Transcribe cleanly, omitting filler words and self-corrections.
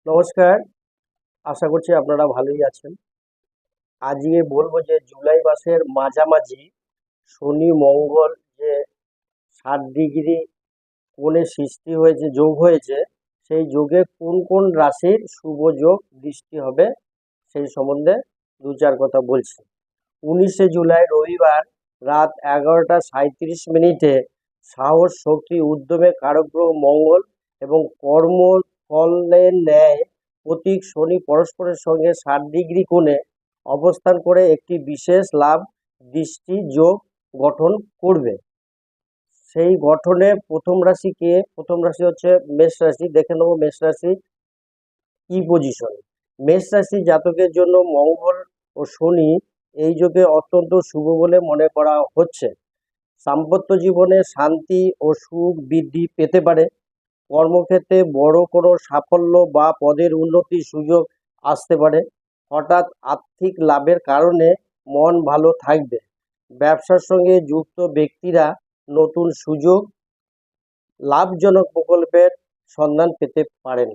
নমস্কার। আশা করছি আপনারা ভালোই আছেন। আজকে বলবো যে জুলাই মাসের মাঝামাঝি শনি মঙ্গল যে 60 ডিগ্রি কোণে সৃষ্টি হয়েছে, যোগ হয়েছে, সেই যোগে কোন কোন রাশির শুভ যোগ দৃষ্টি হবে সেই সম্বন্ধে দু চার কথা বলছি। 19শে জুলাই রবিবার রাত 11টা 37 মিনিটে সাহস, শক্তি, উদ্যমে কারক গ্রহ মঙ্গল এবং কর্ম ফলের ন্যায় প্রতীক শনি পরস্পরের সঙ্গে 60 ডিগ্রি কোণে অবস্থান করে একটি বিশেষ লাভ দৃষ্টি যোগ গঠন করবে। সেই গঠনে প্রথম রাশি হচ্ছে মেষ রাশি। দেখে নেবো মেষ রাশি কি পজিশন। মেষ রাশি জাতকের জন্য মঙ্গল ও শনি এই যোগে অত্যন্ত শুভ বলে মনে করা হচ্ছে। দাম্পত্য জীবনে শান্তি ও সুখ বৃদ্ধি পেতে পারে। কর্মক্ষেত্রে বড় কোনো সাফল্য বা পদের উন্নতির সুযোগ আসতে পারে। হঠাৎ আর্থিক লাভের কারণে মন ভালো থাকবে। ব্যবসার সঙ্গে যুক্ত ব্যক্তিরা নতুন সুযোগ, লাভজনক প্রকল্পের সন্ধান পেতে পারেন।